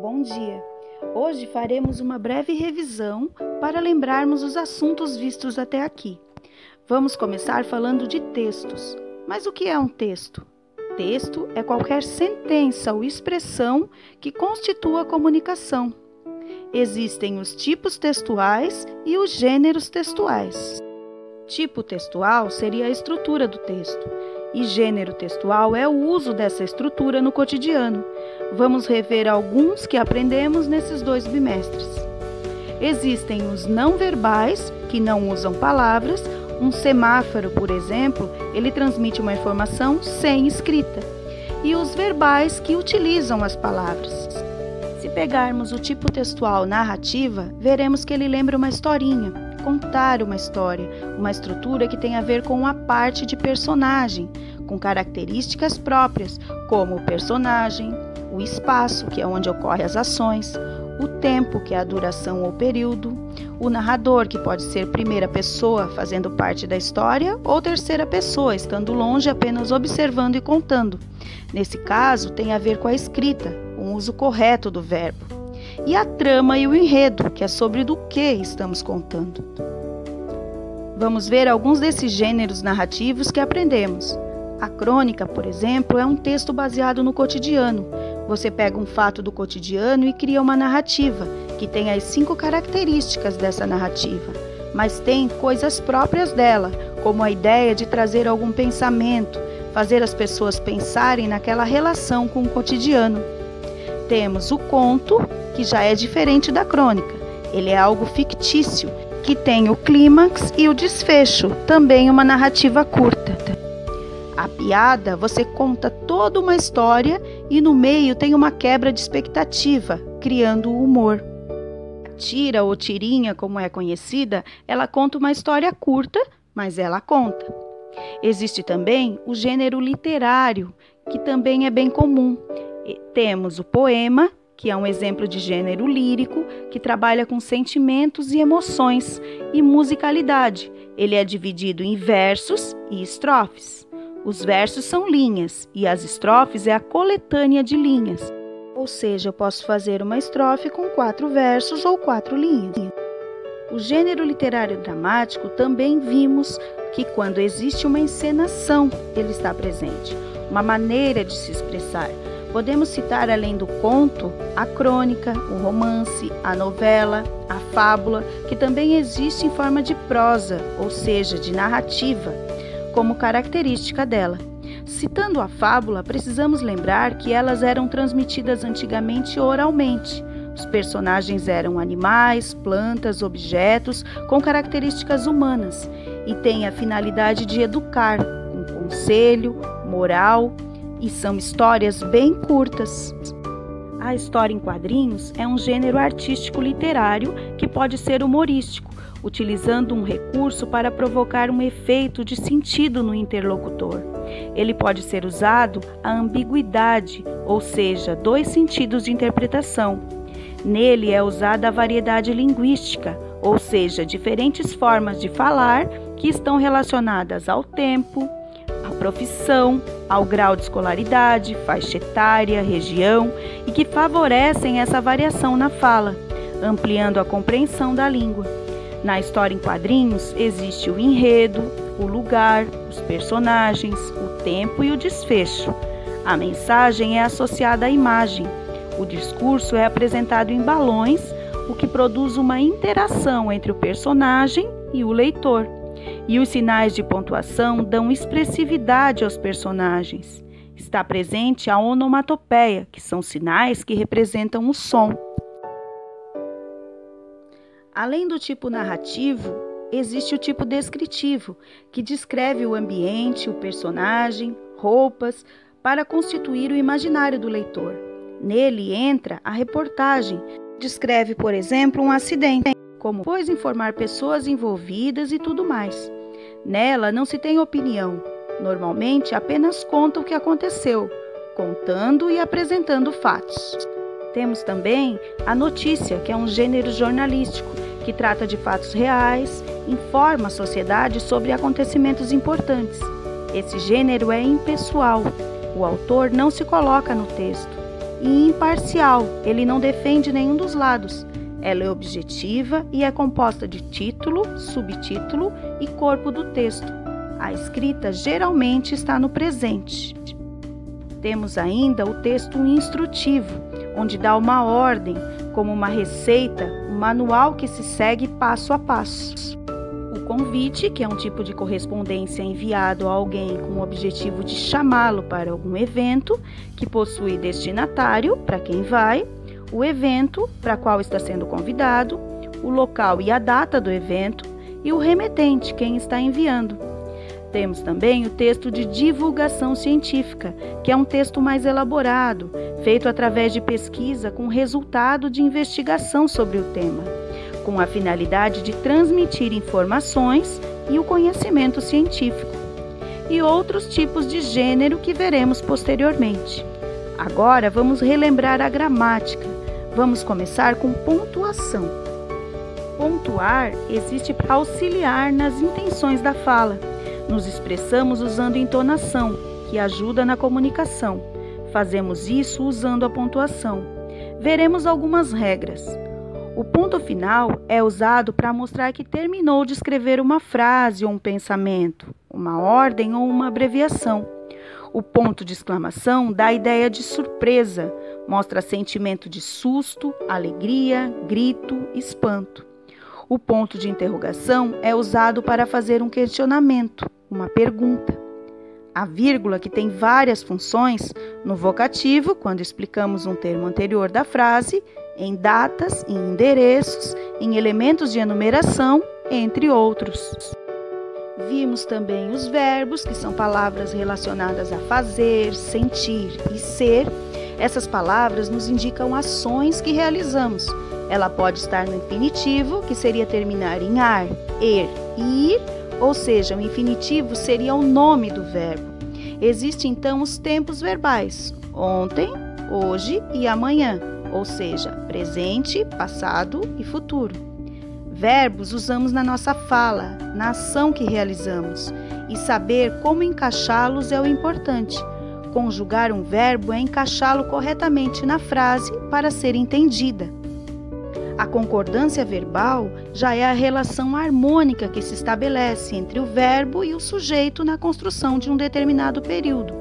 Bom dia! Hoje faremos uma breve revisão para lembrarmos os assuntos vistos até aqui. Vamos começar falando de textos. Mas o que é um texto? Texto é qualquer sentença ou expressão que constitua a comunicação. Existem os tipos textuais e os gêneros textuais. Tipo textual seria a estrutura do texto, e gênero textual é o uso dessa estrutura no cotidiano. Vamos rever alguns que aprendemos nesses 2 bimestres. Existem os não verbais, que não usam palavras. Um semáforo, por exemplo, ele transmite uma informação sem escrita. E os verbais, que utilizam as palavras. Se pegarmos o tipo textual narrativa, veremos que ele lembra uma historinha, contar uma história, uma estrutura que tem a ver com a parte de personagem, com características próprias, como o personagem, o espaço, que é onde ocorrem as ações, o tempo, que é a duração ou período, o narrador, que pode ser primeira pessoa, fazendo parte da história, ou terceira pessoa, estando longe apenas observando e contando. Nesse caso, tem a ver com a escrita, um uso correto do verbo. E a trama e o enredo, que é sobre do que estamos contando. Vamos ver alguns desses gêneros narrativos que aprendemos. A crônica, por exemplo, é um texto baseado no cotidiano. Você pega um fato do cotidiano e cria uma narrativa, que tem as 5 características dessa narrativa, mas tem coisas próprias dela, como a ideia de trazer algum pensamento, fazer as pessoas pensarem naquela relação com o cotidiano. Temos o conto, que já é diferente da crônica. Ele é algo fictício, que tem o clímax e o desfecho, também uma narrativa curta. A piada, você conta toda uma história e no meio tem uma quebra de expectativa, criando o humor. A tira ou tirinha, como é conhecida, ela conta uma história curta, mas ela conta. Existe também o gênero literário, que também é bem comum. Temos o poema, que é um exemplo de gênero lírico, que trabalha com sentimentos e emoções, e musicalidade. Ele é dividido em versos e estrofes. Os versos são linhas e as estrofes é a coletânea de linhas. Ou seja, eu posso fazer uma estrofe com 4 versos ou 4 linhas. O gênero literário dramático também vimos que quando existe uma encenação, ele está presente, uma maneira de se expressar. Podemos citar, além do conto, a crônica, o romance, a novela, a fábula, que também existe em forma de prosa, ou seja, de narrativa, como característica dela. Citando a fábula, precisamos lembrar que elas eram transmitidas antigamente oralmente. Os personagens eram animais, plantas, objetos com características humanas e têm a finalidade de educar, com conselho, moral, e são histórias bem curtas. A história em quadrinhos é um gênero artístico literário que pode ser humorístico, utilizando um recurso para provocar um efeito de sentido no interlocutor. Ele pode ser usado a ambiguidade, ou seja, 2 sentidos de interpretação. Nele é usada a variedade linguística, ou seja, diferentes formas de falar que estão relacionadas ao tempo, à profissão, ao grau de escolaridade, faixa etária, região e que favorecem essa variação na fala, ampliando a compreensão da língua. Na história em quadrinhos existe o enredo, o lugar, os personagens, o tempo e o desfecho. A mensagem é associada à imagem. O discurso é apresentado em balões, o que produz uma interação entre o personagem e o leitor. E os sinais de pontuação dão expressividade aos personagens. Está presente a onomatopeia, que são sinais que representam o som. Além do tipo narrativo, existe o tipo descritivo, que descreve o ambiente, o personagem, roupas, para constituir o imaginário do leitor. Nele entra a reportagem, descreve, por exemplo, um acidente, como depois informar pessoas envolvidas e tudo mais. Nela não se tem opinião, normalmente apenas conta o que aconteceu, contando e apresentando fatos. Temos também a notícia, que é um gênero jornalístico, que trata de fatos reais, informa a sociedade sobre acontecimentos importantes. Esse gênero é impessoal, o autor não se coloca no texto e imparcial, ele não defende nenhum dos lados. Ela é objetiva e é composta de título, subtítulo e corpo do texto. A escrita geralmente está no presente. Temos ainda o texto instrutivo, onde dá uma ordem, como uma receita, um manual que se segue passo a passo. O convite, que é um tipo de correspondência enviado a alguém com o objetivo de chamá-lo para algum evento, que possui destinatário, para quem vai, o evento, para qual está sendo convidado, o local e a data do evento, e o remetente, quem está enviando. Temos também o texto de divulgação científica, que é um texto mais elaborado, feito através de pesquisa com resultado de investigação sobre o tema, com a finalidade de transmitir informações e o conhecimento científico, e outros tipos de gênero que veremos posteriormente. Agora vamos relembrar a gramática. Vamos começar com pontuação. Pontuar existe para auxiliar nas intenções da fala. Nos expressamos usando entonação, que ajuda na comunicação. Fazemos isso usando a pontuação. Veremos algumas regras. O ponto final é usado para mostrar que terminou de escrever uma frase ou um pensamento, uma ordem ou uma abreviação. O ponto de exclamação dá a ideia de surpresa, mostra sentimento de susto, alegria, grito, espanto. O ponto de interrogação é usado para fazer um questionamento, uma pergunta. A vírgula, que tem várias funções, no vocativo, quando explicamos um termo anterior da frase, em datas, em endereços, em elementos de enumeração, entre outros. Vimos também os verbos, que são palavras relacionadas a fazer, sentir e ser. Essas palavras nos indicam ações que realizamos. Ela pode estar no infinitivo, que seria terminar em ar, er e ir, ou seja, o infinitivo seria o nome do verbo. Existem então os tempos verbais, ontem, hoje e amanhã, ou seja, presente, passado e futuro. Verbos usamos na nossa fala, na ação que realizamos, e saber como encaixá-los é o importante. Conjugar um verbo é encaixá-lo corretamente na frase para ser entendida. A concordância verbal já é a relação harmônica que se estabelece entre o verbo e o sujeito na construção de um determinado período.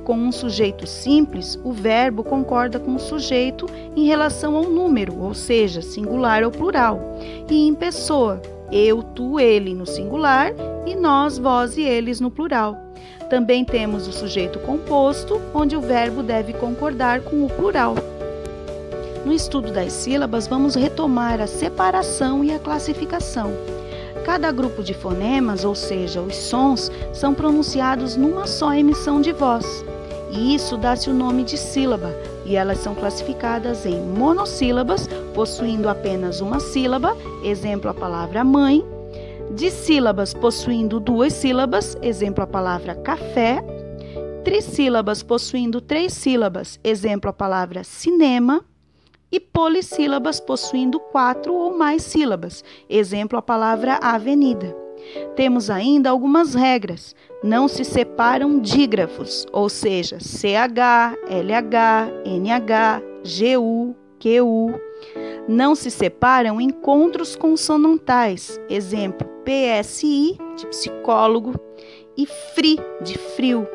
Com um sujeito simples, o verbo concorda com o sujeito em relação ao número, ou seja, singular ou plural, e em pessoa, eu, tu, ele no singular e nós, vós e eles no plural. Também temos o sujeito composto, onde o verbo deve concordar com o plural. No estudo das sílabas, vamos retomar a separação e a classificação. Cada grupo de fonemas, ou seja, os sons, são pronunciados numa só emissão de voz. E isso dá-se o nome de sílaba, e elas são classificadas em monossílabas, possuindo apenas uma sílaba, exemplo a palavra mãe, dissílabas possuindo duas sílabas, exemplo a palavra café, trissílabas possuindo três sílabas, exemplo a palavra cinema, e polissílabas possuindo 4 ou mais sílabas, exemplo a palavra avenida. Temos ainda algumas regras. Não se separam dígrafos, ou seja, CH, LH, NH, GU, QU. Não se separam encontros consonantais, exemplo PSI, de psicólogo, e FRI, de frio.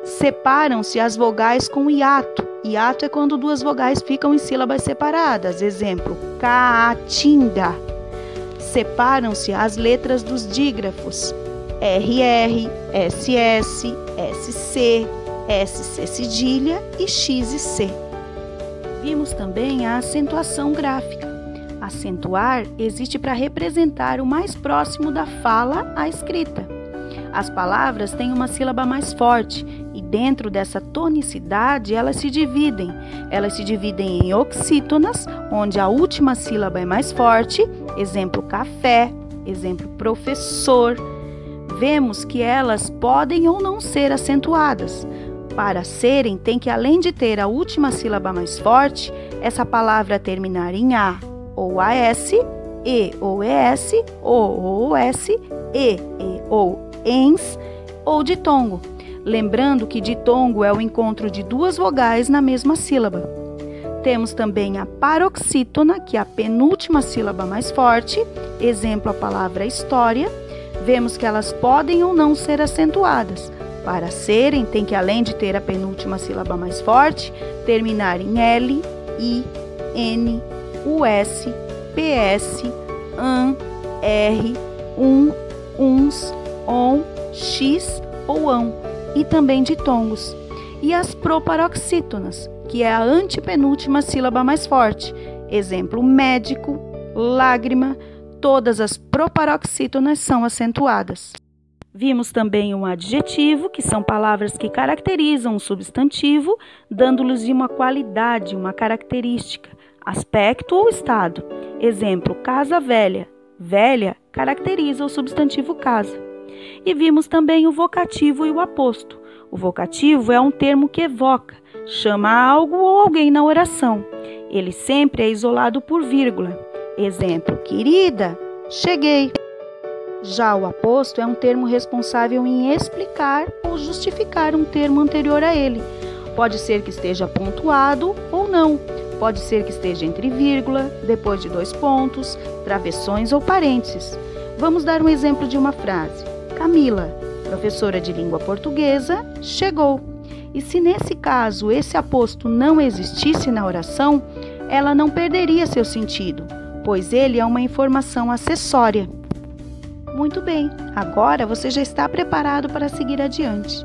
Separam-se as vogais com hiato. Hiato é quando duas vogais ficam em sílabas separadas, exemplo, caatinga. Separam-se as letras dos dígrafos, RR, SS, SC, SC cedilha e X e C. Vimos também a acentuação gráfica. Acentuar existe para representar o mais próximo da fala à escrita. As palavras têm uma sílaba mais forte e dentro dessa tonicidade elas se dividem. Elas se dividem em oxítonas, onde a última sílaba é mais forte, exemplo café, exemplo professor. Vemos que elas podem ou não ser acentuadas. Para serem, tem que além de ter a última sílaba mais forte, essa palavra terminar em A ou AS, E ou ES, O ou OS, E ou ENS ou ditongo. Lembrando que ditongo é o encontro de duas vogais na mesma sílaba. Temos também a paroxítona, que é a penúltima sílaba mais forte. Exemplo, a palavra história. Vemos que elas podem ou não ser acentuadas. Para serem, tem que, além de ter a penúltima sílaba mais forte, terminar em L, I, N, US, PS, AN, R, UNS, ON, X ou ão, e também ditongos. E as proparoxítonas, que é a antepenúltima sílaba mais forte. Exemplo, médico, lágrima, todas as proparoxítonas são acentuadas. Vimos também um adjetivo, que são palavras que caracterizam um substantivo, dando-lhes uma qualidade, uma característica, aspecto ou estado. Exemplo, casa velha. Velha caracteriza o substantivo casa. E vimos também o vocativo e o aposto. O vocativo é um termo que evoca, chama algo ou alguém na oração. Ele sempre é isolado por vírgula. Exemplo, querida, cheguei. Já o aposto é um termo responsável em explicar ou justificar um termo anterior a ele. Pode ser que esteja pontuado ou não. Pode ser que esteja entre vírgula, depois de 2 pontos, travessões ou parênteses. Vamos dar um exemplo de uma frase. Camila, professora de língua portuguesa, chegou. E se nesse caso esse aposto não existisse na oração, ela não perderia seu sentido, pois ele é uma informação acessória. Muito bem, agora você já está preparado para seguir adiante.